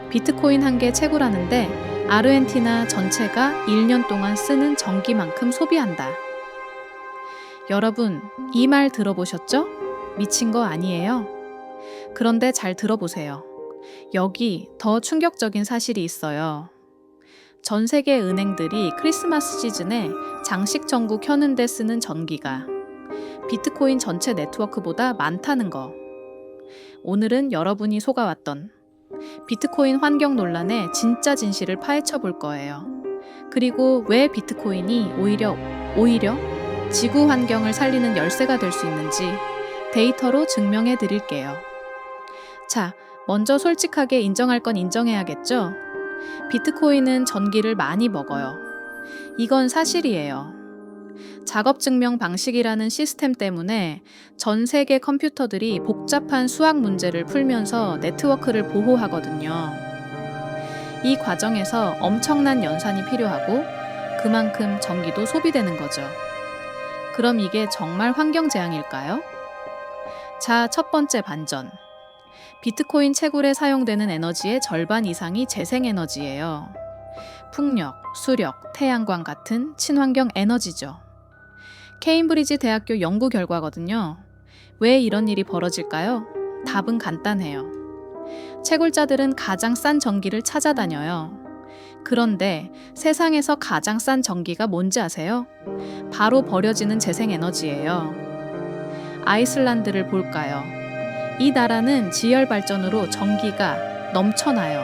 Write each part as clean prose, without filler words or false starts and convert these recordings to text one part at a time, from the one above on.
비트코인 한 개 채굴하는데 아르헨티나 전체가 1년 동안 쓰는 전기만큼 소비한다. 여러분, 이 말 들어보셨죠? 미친 거 아니에요? 그런데 잘 들어보세요. 여기 더 충격적인 사실이 있어요. 전 세계 은행들이 크리스마스 시즌에 장식 전구 켜는 데 쓰는 전기가 비트코인 전체 네트워크보다 많다는 거. 오늘은 여러분이 속아왔던 비트코인 환경 논란의 진짜 진실을 파헤쳐 볼 거예요. 그리고 왜 비트코인이 오히려 지구 환경을 살리는 열쇠가 될 수 있는지 데이터로 증명해 드릴게요. 자, 먼저 솔직하게 인정할 건 인정해야겠죠? 비트코인은 전기를 많이 먹어요. 이건 사실이에요. 작업 증명 방식이라는 시스템 때문에 전 세계 컴퓨터들이 복잡한 수학 문제를 풀면서 네트워크를 보호하거든요. 이 과정에서 엄청난 연산이 필요하고 그만큼 전기도 소비되는 거죠. 그럼 이게 정말 환경 재앙일까요? 자, 첫 번째 반전. 비트코인 채굴에 사용되는 에너지의 절반 이상이 재생에너지예요. 풍력, 수력, 태양광 같은 친환경 에너지죠. 케임브리지 대학교 연구 결과거든요. 왜 이런 일이 벌어질까요? 답은 간단해요. 채굴자들은 가장 싼 전기를 찾아다녀요. 그런데 세상에서 가장 싼 전기가 뭔지 아세요? 바로 버려지는 재생에너지예요. 아이슬란드를 볼까요? 이 나라는 지열 발전으로 전기가 넘쳐나요.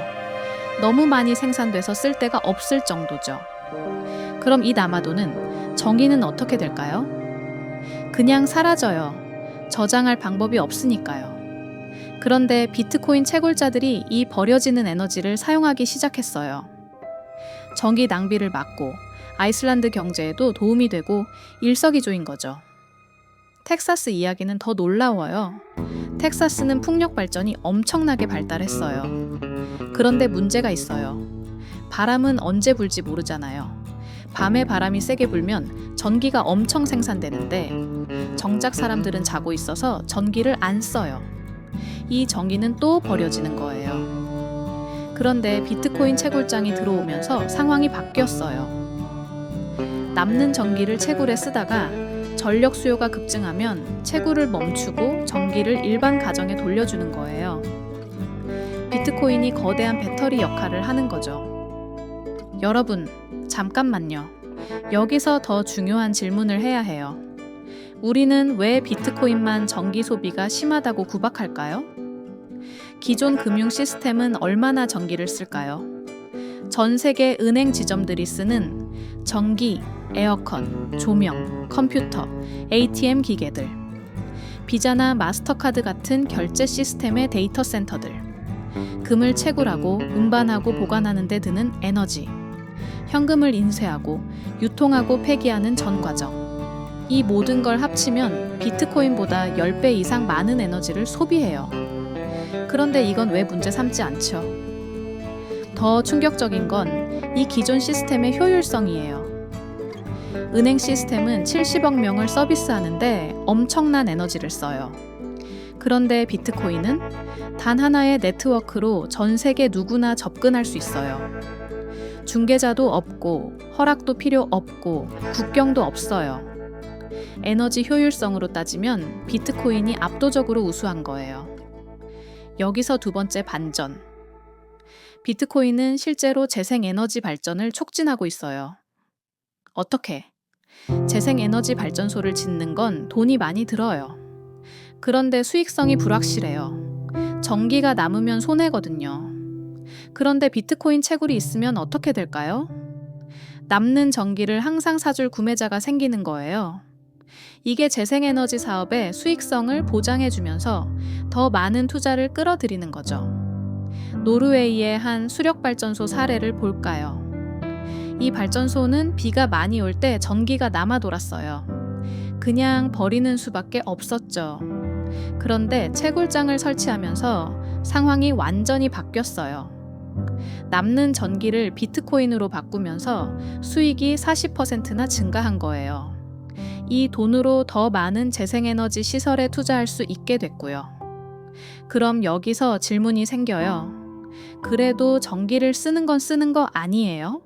너무 많이 생산돼서 쓸 데가 없을 정도죠. 그럼 이 남아도는 전기는 어떻게 될까요? 그냥 사라져요. 저장할 방법이 없으니까요. 그런데 비트코인 채굴자들이 이 버려지는 에너지를 사용하기 시작했어요. 전기 낭비를 막고 아이슬란드 경제에도 도움이 되고 일석이조인 거죠. 텍사스 이야기는 더 놀라워요. 텍사스는 풍력 발전이 엄청나게 발달했어요. 그런데 문제가 있어요. 바람은 언제 불지 모르잖아요. 밤에 바람이 세게 불면 전기가 엄청 생산되는데 정작 사람들은 자고 있어서 전기를 안 써요. 이 전기는 또 버려지는 거예요. 그런데 비트코인 채굴장이 들어오면서 상황이 바뀌었어요. 남는 전기를 채굴에 쓰다가 전력 수요가 급증하면 채굴을 멈추고 전기를 일반 가정에 돌려주는 거예요. 비트코인이 거대한 배터리 역할을 하는 거죠. 여러분, 잠깐만요. 여기서 더 중요한 질문을 해야 해요. 우리는 왜 비트코인만 전기 소비가 심하다고 구박할까요? 기존 금융 시스템은 얼마나 전기를 쓸까요? 전 세계 은행 지점들이 쓰는 전기, 에어컨, 조명, 컴퓨터, ATM 기계들, 비자나 마스터카드 같은 결제 시스템의 데이터 센터들, 금을 채굴하고 운반하고 보관하는 데 드는 에너지, 현금을 인쇄하고 유통하고 폐기하는 전 과정. 이 모든 걸 합치면 비트코인보다 10배 이상 많은 에너지를 소비해요. 그런데 이건 왜 문제 삼지 않죠? 더 충격적인 건 이 기존 시스템의 효율성이에요. 은행 시스템은 70억 명을 서비스하는데 엄청난 에너지를 써요. 그런데 비트코인은 단 하나의 네트워크로 전 세계 누구나 접근할 수 있어요. 중개자도 없고 허락도 필요 없고 국경도 없어요. 에너지 효율성으로 따지면 비트코인이 압도적으로 우수한 거예요. 여기서 두 번째 반전. 비트코인은 실제로 재생에너지 발전을 촉진하고 있어요. 어떻게? 재생에너지 발전소를 짓는 건 돈이 많이 들어요. 그런데 수익성이 불확실해요. 전기가 남으면 손해거든요. 그런데 비트코인 채굴이 있으면 어떻게 될까요? 남는 전기를 항상 사줄 구매자가 생기는 거예요. 이게 재생에너지 사업의 수익성을 보장해주면서 더 많은 투자를 끌어들이는 거죠. 노르웨이의 한 수력발전소 사례를 볼까요? 이 발전소는 비가 많이 올 때 전기가 남아 돌았어요. 그냥 버리는 수밖에 없었죠. 그런데 채굴장을 설치하면서 상황이 완전히 바뀌었어요. 남는 전기를 비트코인으로 바꾸면서 수익이 40%나 증가한 거예요. 이 돈으로 더 많은 재생에너지 시설에 투자할 수 있게 됐고요. 그럼 여기서 질문이 생겨요. 그래도 전기를 쓰는 건 쓰는 거 아니에요?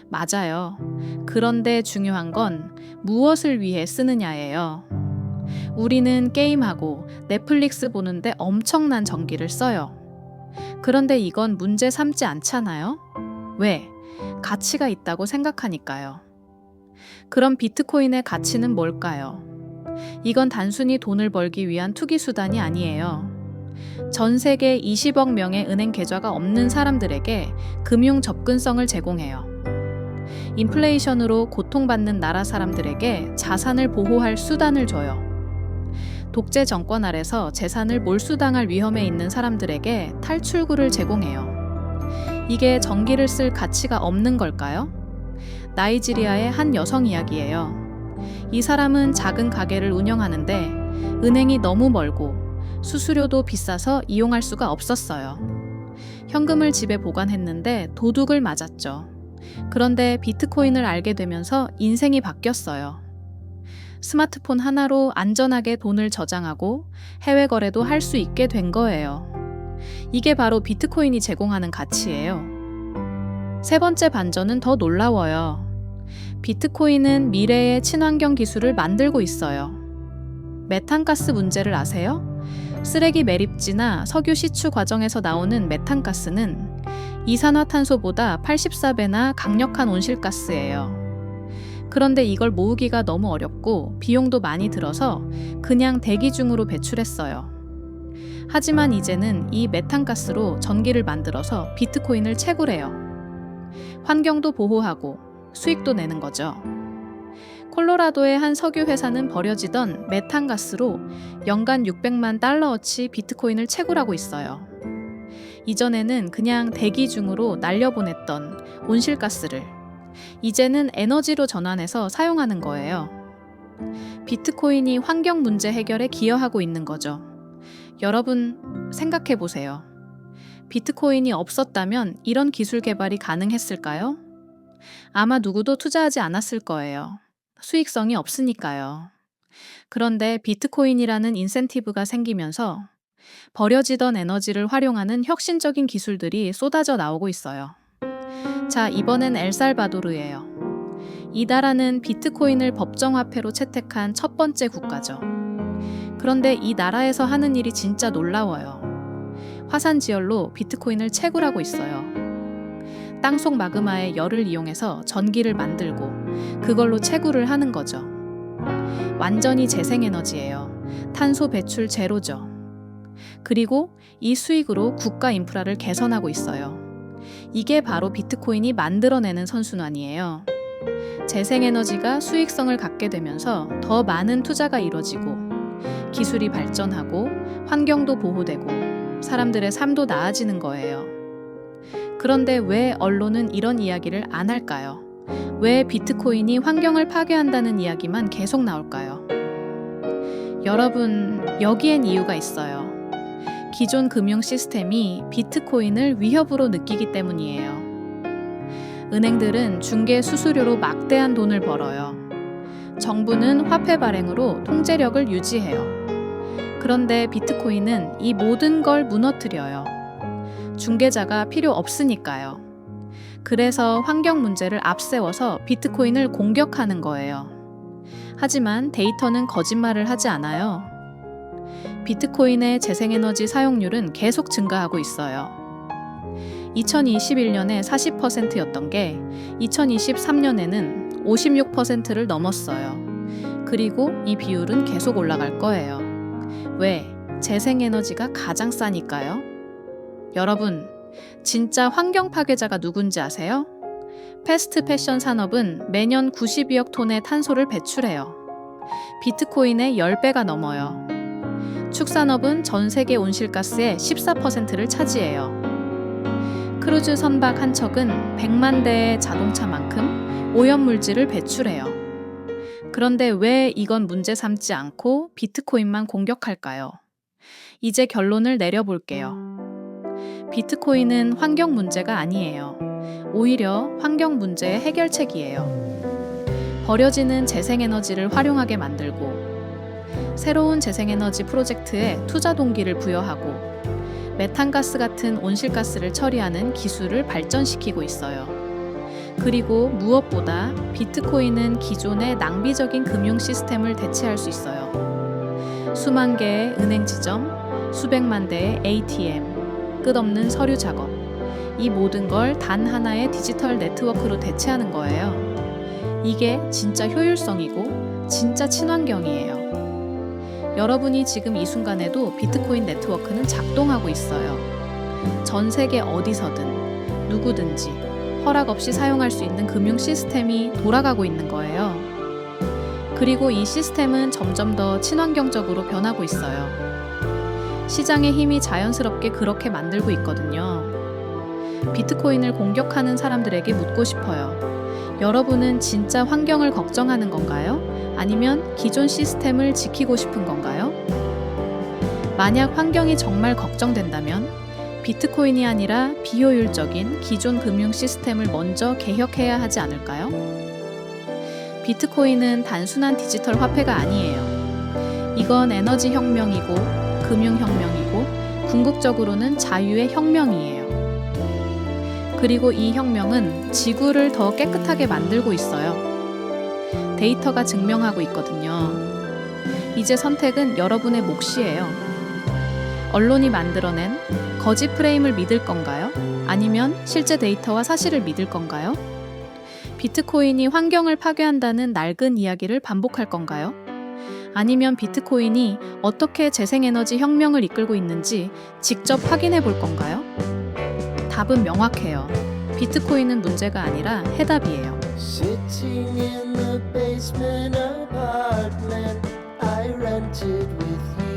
맞아요. 그런데 중요한 건 무엇을 위해 쓰느냐예요. 우리는 게임하고 넷플릭스 보는데 엄청난 전기를 써요. 그런데 이건 문제 삼지 않잖아요? 왜? 가치가 있다고 생각하니까요. 그럼 비트코인의 가치는 뭘까요? 이건 단순히 돈을 벌기 위한 투기 수단이 아니에요. 전 세계 20억 명의 은행 계좌가 없는 사람들에게 금융 접근성을 제공해요. 인플레이션으로 고통받는 나라 사람들에게 자산을 보호할 수단을 줘요. 독재 정권 아래서 재산을 몰수당할 위험에 있는 사람들에게 탈출구를 제공해요. 이게 전기를 쓸 가치가 없는 걸까요? 나이지리아의 한 여성 이야기예요. 이 사람은 작은 가게를 운영하는데 은행이 너무 멀고 수수료도 비싸서 이용할 수가 없었어요. 현금을 집에 보관했는데 도둑을 맞았죠. 그런데 비트코인을 알게 되면서 인생이 바뀌었어요. 스마트폰 하나로 안전하게 돈을 저장하고 해외 거래도 할 수 있게 된 거예요. 이게 바로 비트코인이 제공하는 가치예요. 세 번째 반전은 더 놀라워요. 비트코인은 미래의 친환경 기술을 만들고 있어요. 메탄가스 문제를 아세요? 쓰레기 매립지나 석유 시추 과정에서 나오는 메탄가스는 이산화탄소보다 84배나 강력한 온실가스예요. 그런데 이걸 모으기가 너무 어렵고 비용도 많이 들어서 그냥 대기 중으로 배출했어요. 하지만 이제는 이 메탄가스로 전기를 만들어서 비트코인을 채굴해요. 환경도 보호하고 수익도 내는 거죠. 콜로라도의 한 석유 회사는 버려지던 메탄가스로 연간 600만 달러어치 비트코인을 채굴하고 있어요. 이전에는 그냥 대기 중으로 날려보냈던 온실가스를 이제는 에너지로 전환해서 사용하는 거예요. 비트코인이 환경 문제 해결에 기여하고 있는 거죠. 여러분 생각해 보세요. 비트코인이 없었다면 이런 기술 개발이 가능했을까요? 아마 누구도 투자하지 않았을 거예요. 수익성이 없으니까요. 그런데 비트코인이라는 인센티브가 생기면서 버려지던 에너지를 활용하는 혁신적인 기술들이 쏟아져 나오고 있어요. 자, 이번엔 엘살바도르예요. 이 나라는 비트코인을 법정화폐로 채택한 첫 번째 국가죠. 그런데 이 나라에서 하는 일이 진짜 놀라워요. 화산 지열로 비트코인을 채굴하고 있어요. 땅속 마그마의 열을 이용해서 전기를 만들고 그걸로 채굴을 하는 거죠. 완전히 재생에너지예요. 탄소 배출 제로죠. 그리고 이 수익으로 국가 인프라를 개선하고 있어요. 이게 바로 비트코인이 만들어내는 선순환이에요. 재생에너지가 수익성을 갖게 되면서 더 많은 투자가 이뤄지고 기술이 발전하고 환경도 보호되고 사람들의 삶도 나아지는 거예요. 그런데 왜 언론은 이런 이야기를 안 할까요? 왜 비트코인이 환경을 파괴한다는 이야기만 계속 나올까요? 여러분, 여기엔 이유가 있어요. 기존 금융 시스템이 비트코인을 위협으로 느끼기 때문이에요. 은행들은 중개 수수료로 막대한 돈을 벌어요. 정부는 화폐 발행으로 통제력을 유지해요. 그런데 비트코인은 이 모든 걸 무너뜨려요. 중개자가 필요 없으니까요. 그래서 환경 문제를 앞세워서 비트코인을 공격하는 거예요. 하지만 데이터는 거짓말을 하지 않아요. 비트코인의 재생에너지 사용률은 계속 증가하고 있어요. 2021년에 40%였던 게 2023년에는 56%를 넘었어요. 그리고 이 비율은 계속 올라갈 거예요. 왜? 재생에너지가 가장 싸니까요. 여러분, 진짜 환경 파괴자가 누군지 아세요? 패스트 패션 산업은 매년 92억 톤의 탄소를 배출해요. 비트코인의 10배가 넘어요. 축산업은 전 세계 온실가스의 14%를 차지해요. 크루즈 선박 한 척은 100만 대의 자동차만큼 오염물질을 배출해요. 그런데 왜 이건 문제 삼지 않고 비트코인만 공격할까요? 이제 결론을 내려볼게요. 비트코인은 환경 문제가 아니에요. 오히려 환경 문제의 해결책이에요. 버려지는 재생에너지를 활용하게 만들고 새로운 재생에너지 프로젝트에 투자 동기를 부여하고 메탄가스 같은 온실가스를 처리하는 기술을 발전시키고 있어요. 그리고 무엇보다 비트코인은 기존의 낭비적인 금융 시스템을 대체할 수 있어요. 수만 개의 은행 지점, 수백만 대의 ATM, 끝없는 서류 작업, 이 모든 걸 단 하나의 디지털 네트워크로 대체하는 거예요. 이게 진짜 효율성이고 진짜 친환경이에요. 여러분이 지금 이 순간에도 비트코인 네트워크는 작동하고 있어요. 전 세계 어디서든 누구든지 허락 없이 사용할 수 있는 금융 시스템이 돌아가고 있는 거예요. 그리고 이 시스템은 점점 더 친환경적으로 변하고 있어요. 시장의 힘이 자연스럽게 그렇게 만들고 있거든요. 비트코인을 공격하는 사람들에게 묻고 싶어요. 여러분은 진짜 환경을 걱정하는 건가요? 아니면 기존 시스템을 지키고 싶은 건가요? 만약 환경이 정말 걱정된다면 비트코인이 아니라 비효율적인 기존 금융 시스템을 먼저 개혁해야 하지 않을까요? 비트코인은 단순한 디지털 화폐가 아니에요. 이건 에너지 혁명이고 금융 혁명이고 궁극적으로는 자유의 혁명이에요. 그리고 이 혁명은 지구를 더 깨끗하게 만들고 있어요. 데이터가 증명하고 있거든요. 이제 선택은 여러분의 몫이에요. 언론이 만들어낸 거짓 프레임을 믿을 건가요? 아니면 실제 데이터와 사실을 믿을 건가요? 비트코인이 환경을 파괴한다는 낡은 이야기를 반복할 건가요? 아니면 비트코인이 어떻게 재생에너지 혁명을 이끌고 있는지 직접 확인해 볼 건가요? 답은 명확해요. 비트코인은 문제가 아니라 해답이에요. Sitting in the basement apartment I rented with you.